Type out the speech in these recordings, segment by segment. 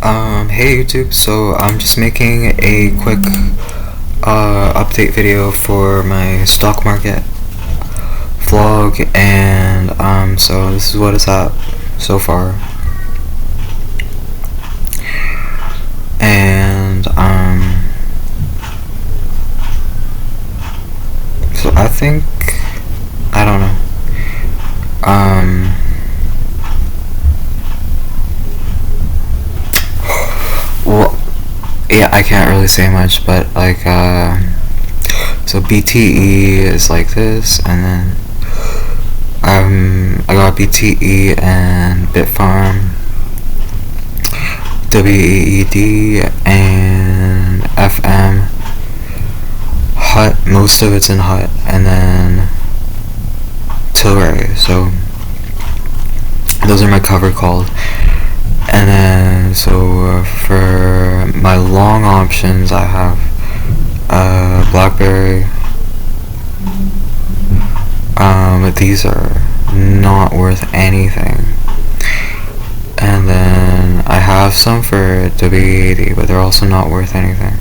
Hey YouTube, so I'm just making a quick update video for my stock market vlog, and so this is what it's at so far. And so I think, I don't know, well, yeah, I can't really say much, but like, so BTE is like this, and then I got BTE and Bitfarm, WEED, and FM, HUT, most of it's in HUT, and then Tilray. So those are my cover calls. And then so for my long options, I have BlackBerry. These are not worth anything. And then I have some for WEED, but they're also not worth anything.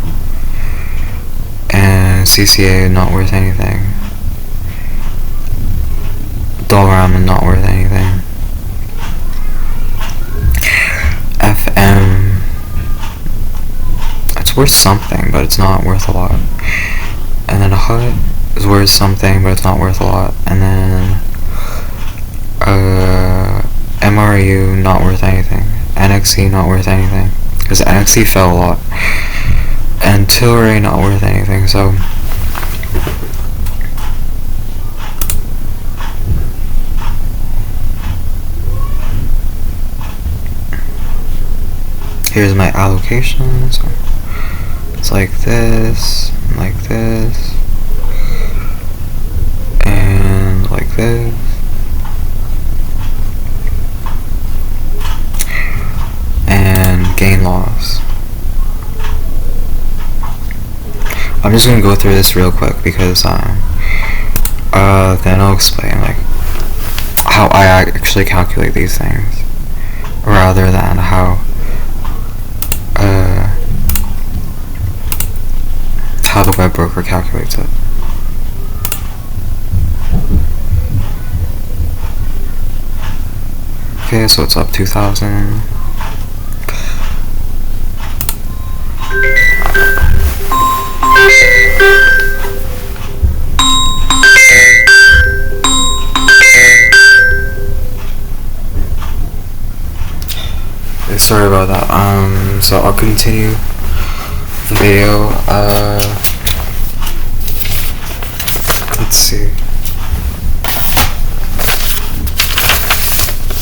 And CCA, not worth anything. Dollarama, not worth anything. FM, it's worth something, but it's not worth a lot. And then a HUT is worth something, but it's not worth a lot. And then MRU, not worth anything. NXE, not worth anything, because NXE fell a lot. And Tilray, not worth anything. So here's my allocation. So it's like this, and like this. And gain loss. I'm just gonna go through this real quick because then I'll explain like how I actually calculate these things rather than how the web broker calculates it. Okay, so it's up 2,000. Sorry about that. So I'll continue the video. Let's see.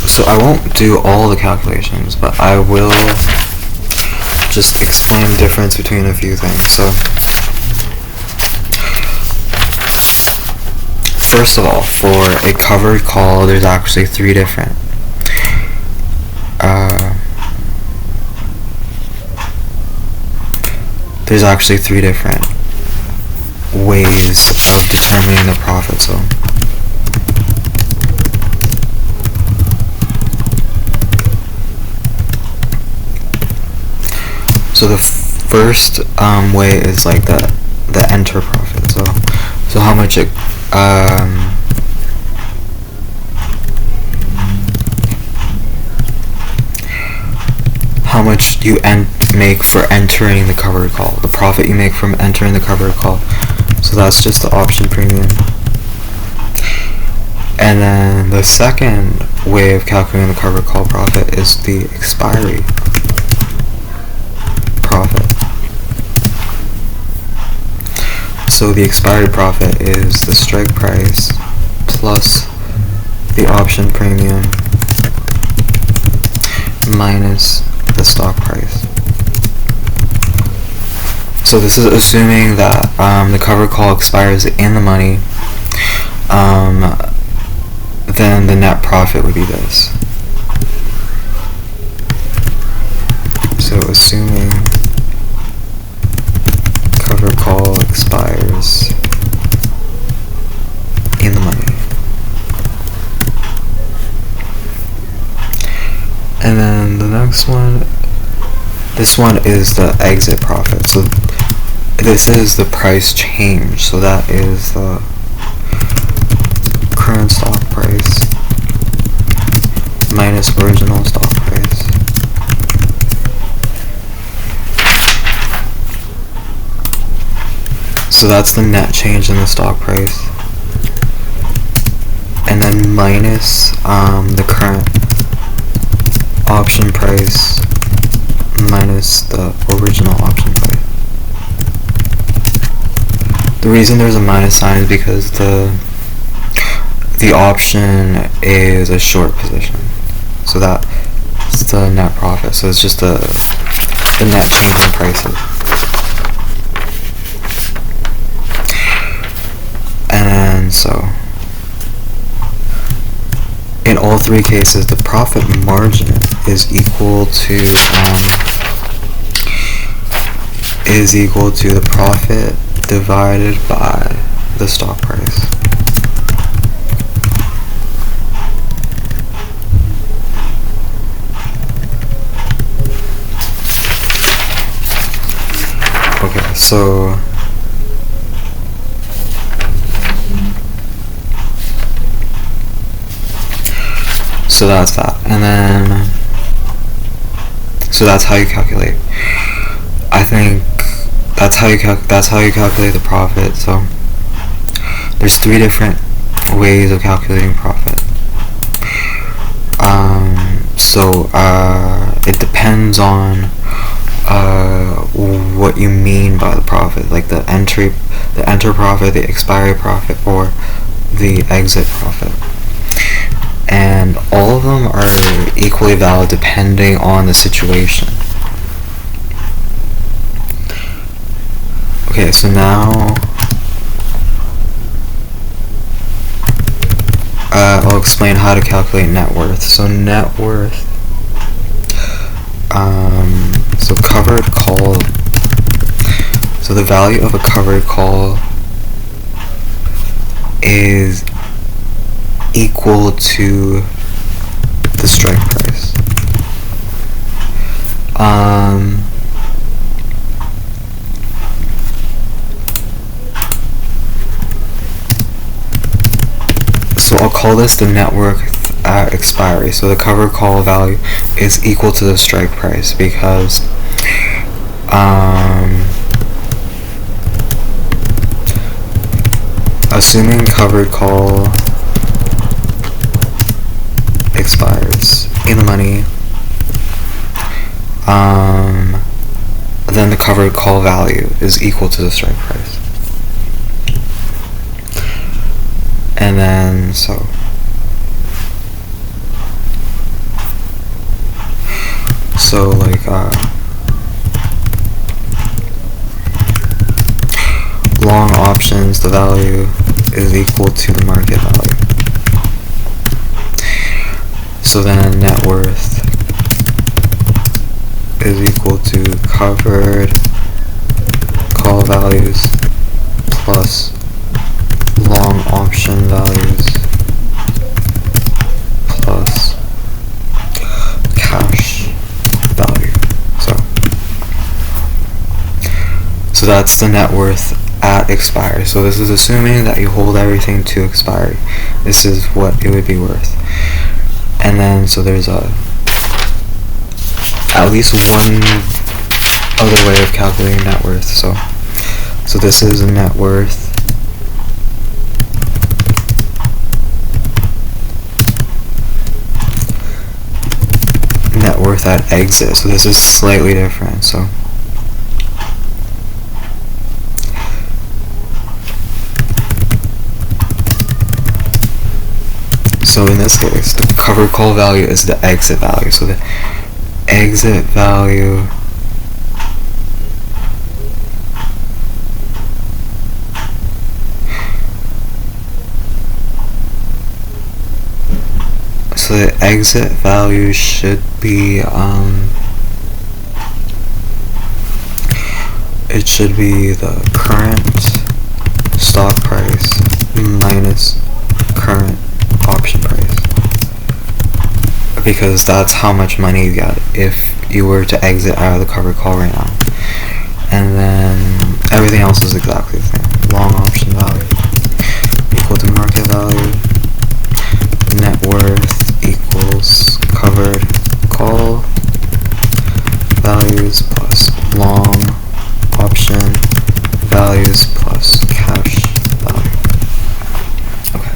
So I won't do all the calculations, but I will just explain the difference between a few things. So first of all, for a covered call, there's actually three different ways of determining the profit. So the first way is like the enter profit. So how much it how much you make for entering the covered call, the profit you make from entering the covered call. So that's just the option premium. And then the second way of calculating the covered call profit is the expiry profit. So the expiry profit is the strike price plus the option premium minus the stock price. So this is assuming that the covered call expires in the money. Then the net profit would be this. So assuming covered call expires in the money. And then the next one this one is the exit profit. So this is the price change. So that is the current stock price minus original stock price. So that's the net change in the stock price. And then minus the current option price minus the original option price. The reason there's a minus sign is because the option is a short position. So that's the net profit. So it's just the net change in prices. And then so in all three cases, the profit margin is equal to the profit divided by the stock price. Okay, so that's that, and then so that's how you calculate. I think that's how you calculate the profit. So there's three different ways of calculating profit. It depends on what you mean by the profit, like the enter profit, the expiry profit, or the exit profit. And all of them are equally valid depending on the situation. Okay, so now I'll explain how to calculate net worth. So net worth, so covered call, so the value of a covered call is equal to the strike price. So I'll call this the net worth at expiry. So the covered call value is equal to the strike price because assuming covered call expires in the money, then the covered call value is equal to the strike price. And then so like long options, the value is equal to the market value. So then net worth is equal to covered call values plus long option values plus cash value. So that's the net worth at expiry. So this is assuming that you hold everything to expiry. This is what it would be worth. And then so there's at least one other way of calculating net worth. So this is a net worth at exit. So this is slightly different. So in this case, the covered call value is the exit value. So the exit value should be it should be the current stock price minus current option price. because that's how much money you get if you were to exit out of the covered call right now. And then everything else is exactly the same. Long option value equal to market value, net worth equals covered call values plus long option values plus cash value. Okay.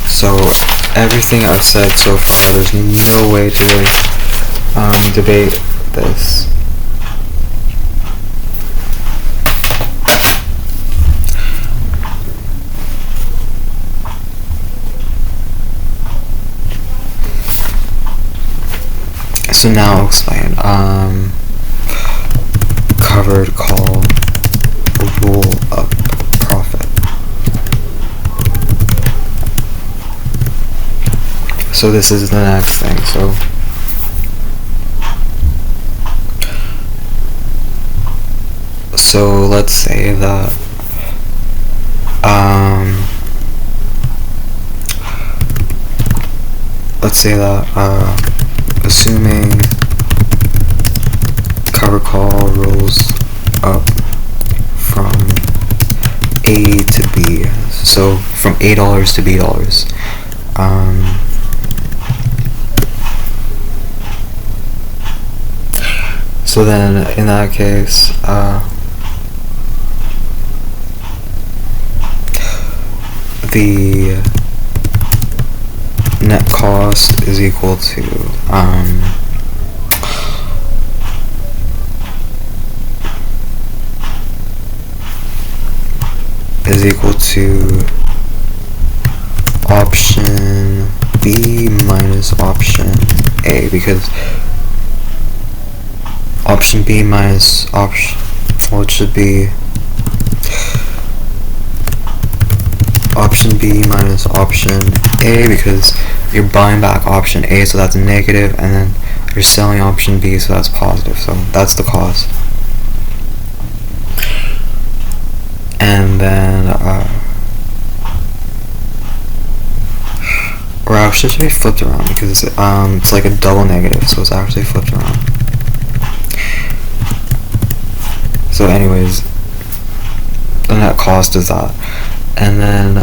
So everything I've said so far, there's no way to really debate this. So now I'll explain. Covered call roll up profit. So this is the next thing. So let's say that assuming cover call rolls up from A to B, so from $A to B dollars. So then in that case, the net cost is equal to option B minus option A, because option B minus option, well, it should be option B minus option A, because you're buying back option A, so that's negative, and then you're selling option B, so that's positive. So that's the cost. And then or actually it should be flipped around, because it's like a double negative, so it's actually flipped around. So anyways, the net cost is that. And then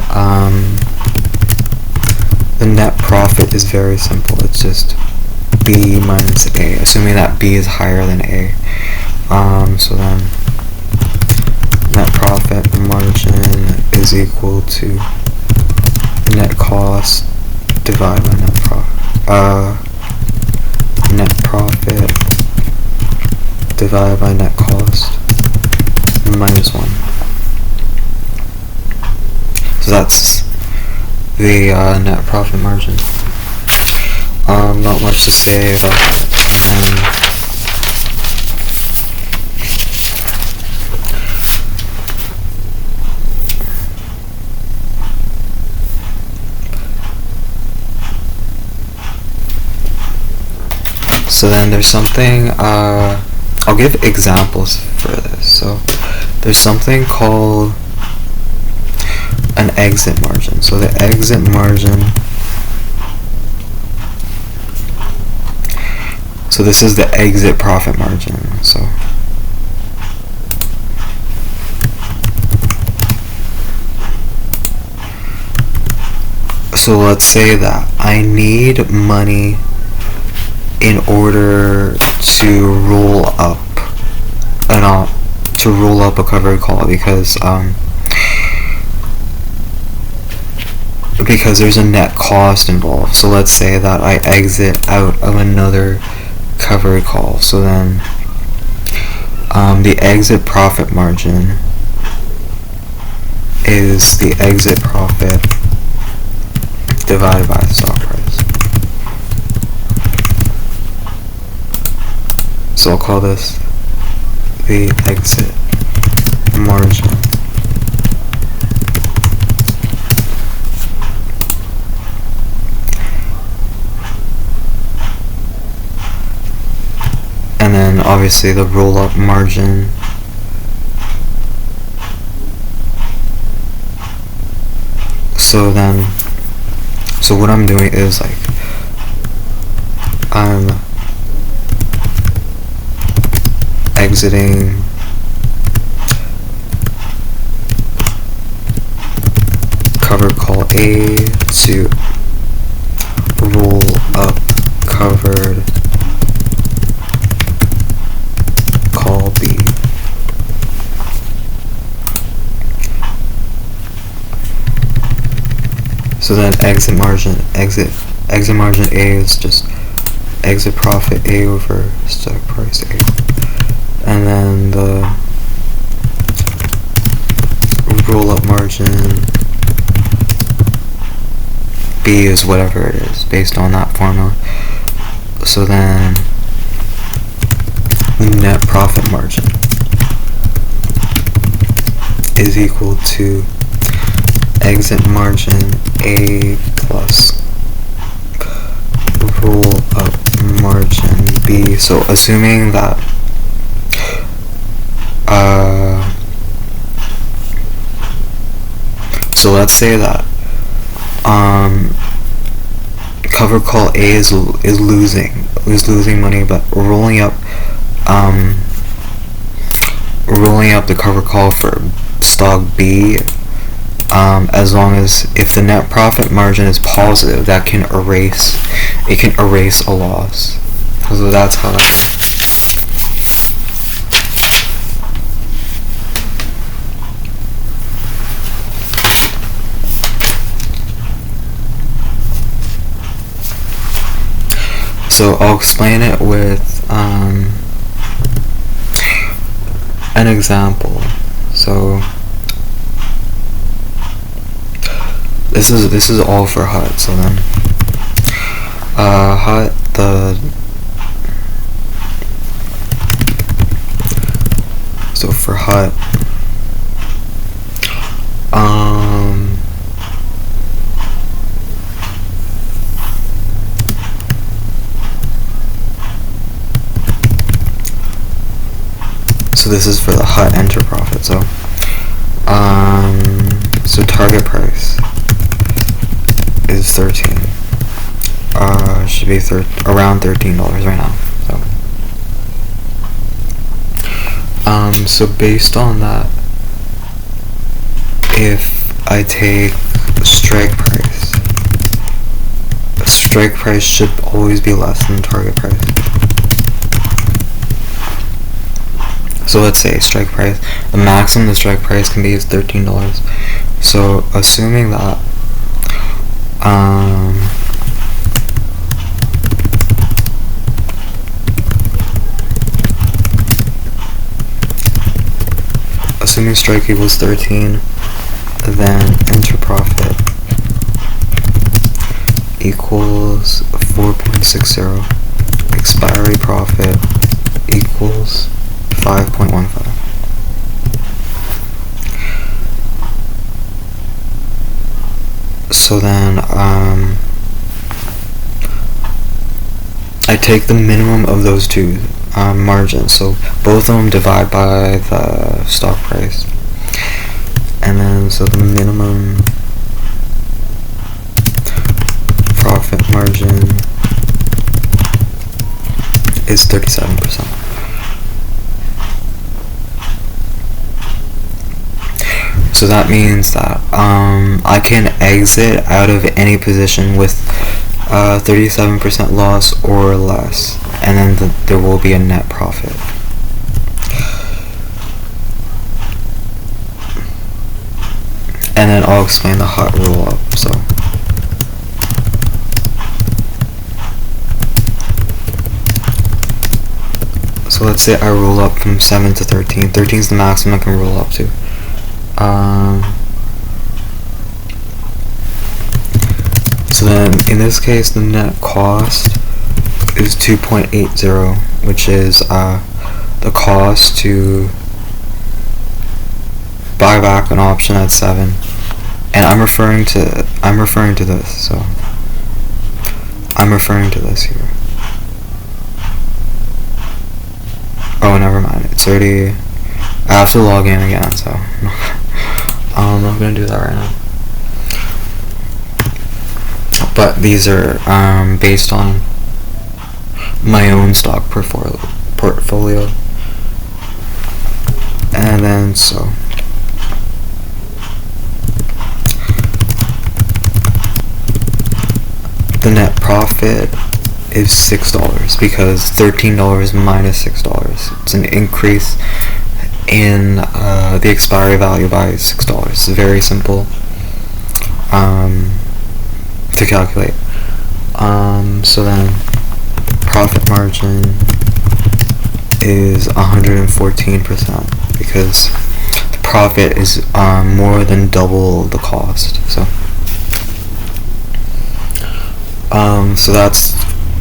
the net profit is very simple. It's just B minus A, assuming that B is higher than A. So then net profit margin is equal to net cost divided by net profit. Net profit divided by net cost minus 1. So that's the net profit margin. Not much to say about that. So then there's something, I'll give examples for this. So there's something called an exit margin. So the exit margin, so this is the exit profit margin. So let's say that I need money in order to roll up a covered call, because there's a net cost involved. So let's say that I exit out of another covered call. So then the exit profit margin is the exit profit divided by the stock price. So I'll call this the exit margin. And then obviously the roll-up margin So what I'm doing is like I'm exiting cover call A to roll up covered call B. So then exit margin A is just exit profit A over stock price A, and then the roll up margin B is whatever it is based on that formula. So then the net profit margin is equal to exit margin A plus roll up margin B. So assuming that so let's say that cover call A is losing money, but rolling up the cover call for stock B, as long as if the net profit margin is positive, that can erase a loss. So that's how that. So I'll explain it with an example. So this is all for HUT. So then HUT, so for HUT so this is for the HUT enter profit. So so target price is 13. Should be around $13 right now. So based on that, if I take strike price should always be less than target price. So let's say strike price, the maximum the strike price can be is $13. So assuming that assuming strike equals 13, then enter profit equals 4.60, expiry profit equals 5.15. So then I take the minimum of those two margins, so both of them divide by the stock price, and then so the minimum profit margin is 37%. So that means that I can exit out of any position with 37% loss or less, and then there will be a net profit. And then I'll explain the HUT roll up. So let's say I roll up from 7 to 13. 13 is the maximum I can roll up to. So then in this case the net cost is 2.80, which is the cost to buy back an option at 7, and I'm referring to this, so I'm referring to this here. Oh, never mind, it's already, I have to log in again, so I'm not gonna do that right now. but these are based on my own stock portfolio. And then so the net profit is $6 because $13 minus $6. It's an increase in the expiry value by $6. It's very simple to calculate. So then profit margin is 114% because the profit is more than double the cost. So that's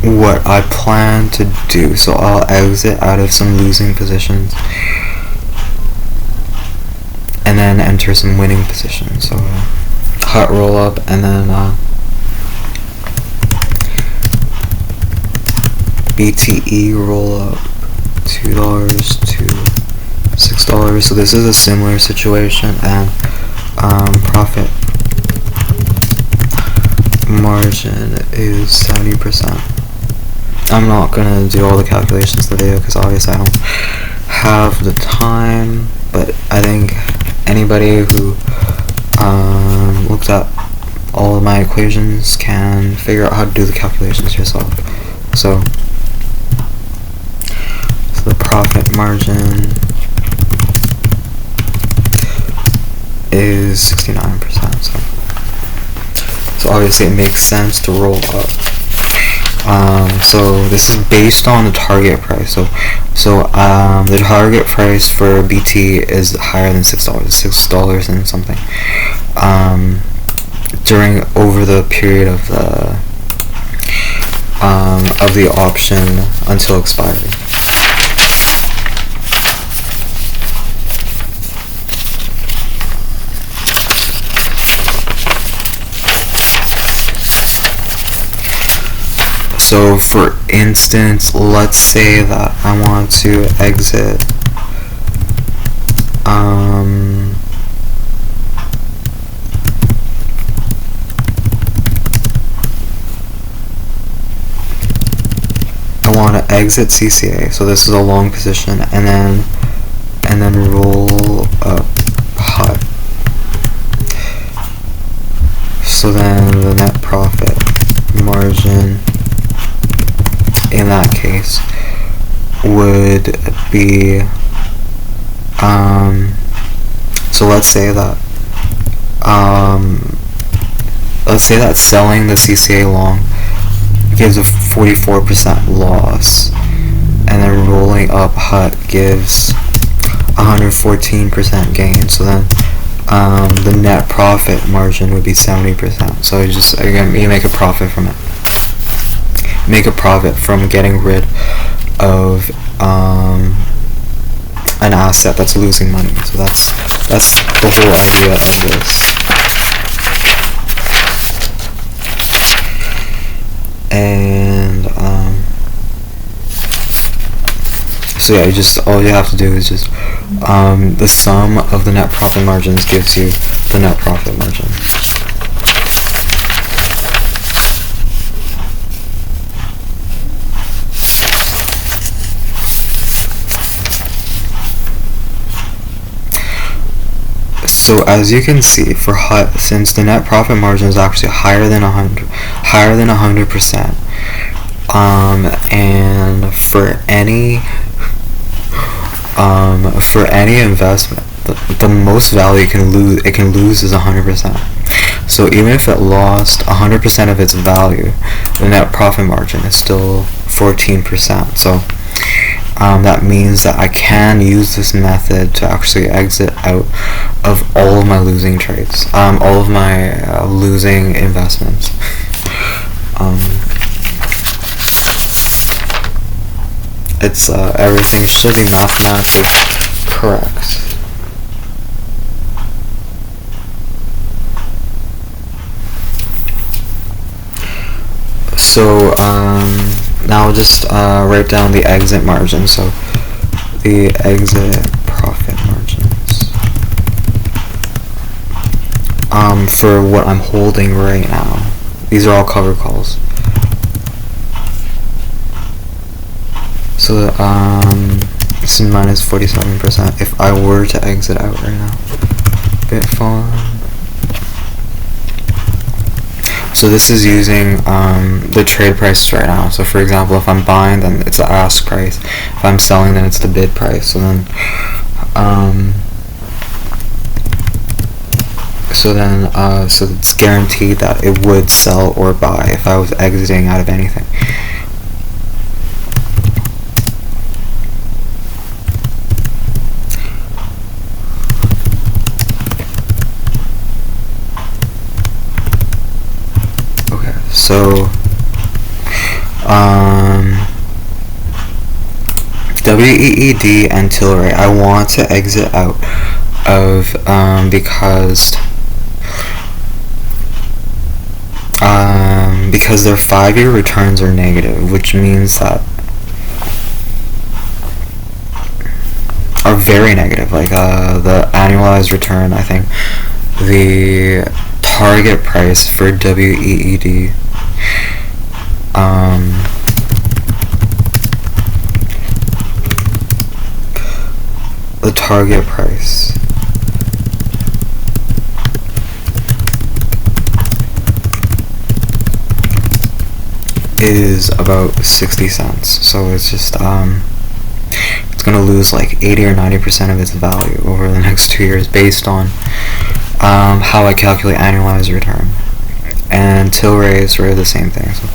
what I plan to do. So I'll exit out of some losing positions and then enter some winning positions. So hot roll up and then BTE roll up $2 to $6. So this is a similar situation, and profit margin is 70%. I'm not gonna do all the calculations in the video because obviously I don't have the time, but I think anybody who looked at all of my equations can figure out how to do the calculations yourself. So the profit margin is 69%. So obviously it makes sense to roll up. So this is based on the target price. So the target price for BT is higher than $6, $6 and something. Over the period of the option until expiry. So for instance, let's say that I want to exit I want to exit CCA. So this is a long position, and then roll up hot. So then the net profit margin in that case would be so let's say that selling the CCA long gives a 44% loss, and then rolling up HUT gives 114% gain. So then the net profit margin would be 70%. So you make a profit from it. Make a profit from getting rid of an asset that's losing money. So that's the whole idea of this. And so yeah, all you have to do is just the sum of the net profit margins gives you the net profit margin. So as you can see, for HUT, since the net profit margin is actually higher than 100%, and for any investment, the most value it can lose is 100%. So even if it lost 100% of its value, the net profit margin is still 14%. So that means that I can use this method to actually exit out of all of my losing trades, all of my losing investments. Everything should be mathematically correct. So now I'll just write down the exit margin. So the exit profit margins for what I'm holding right now these are all covered calls. So this is minus 47% if I were to exit out right now. Bitfarm. So this is using the trade price right now. So for example, if I'm buying, then it's the ask price. If I'm selling, then it's the bid price. So then so it's guaranteed that it would sell or buy if I was exiting out of anything. Okay, so WEED and Tilray I want to exit out of because their 5-year returns are negative, which means that are very negative. Like the annualized return, I think the target price for WEED the target price is about 60 cents, so it's just it's gonna lose like 80 or 90% of its value over the next 2 years based on how I calculate annualized return. And Tilray is sort of the same thing. So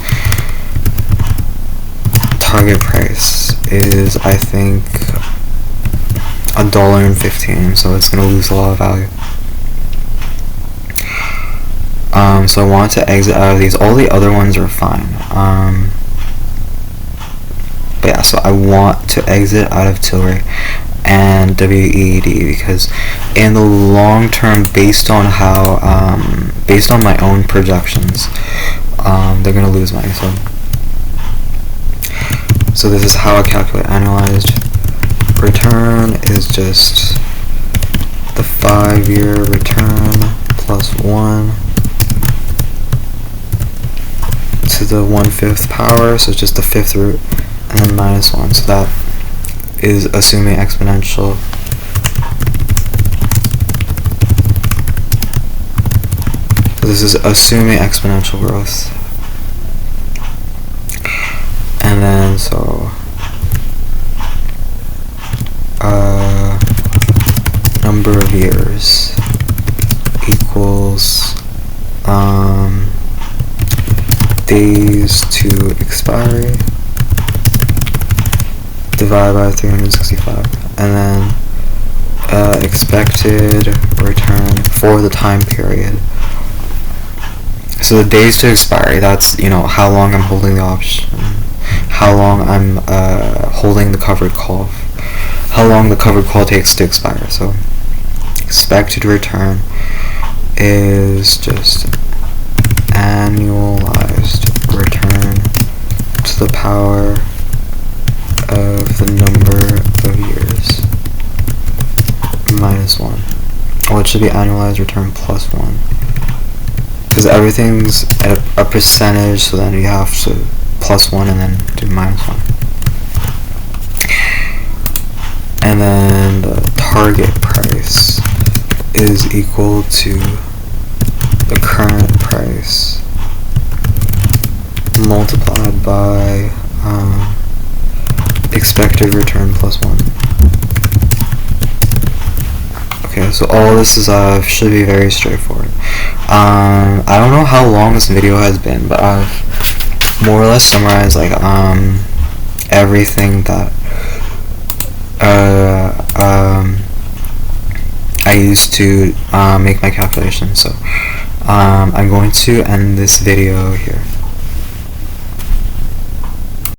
target price is, I think, $1.15, so it's gonna lose a lot of value. So I want to exit out of these. All the other ones are fine. But yeah, so I want to exit out of Tilray and WEED because in the long term, based on how, based on my own projections, they're gonna lose money. So this is how I calculate annualized return is just the 5-year return plus 1 to the 1/5 power, so it's just the 5th root, and then minus 1, so that is assuming exponential. So this is assuming exponential growth. And then so number of years equals days to expiry divided by 365, and then expected return for the time period. So the days to expiry, that's, you know, how long I'm holding the option, how long I'm holding the covered call, how long the covered call takes to expire. So expected return is just annualized return to the power of the number of years minus 1. Well, it should be annualized return plus 1 because everything's at a percentage, so then you have to plus 1 and then do minus 1. And then the target price is equal to the current price multiplied by expected return plus 1. Okay, so all this is should be very straightforward. I don't know how long this video has been, but I've more or less summarized like everything that I used to make my calculations. So I'm going to end this video here.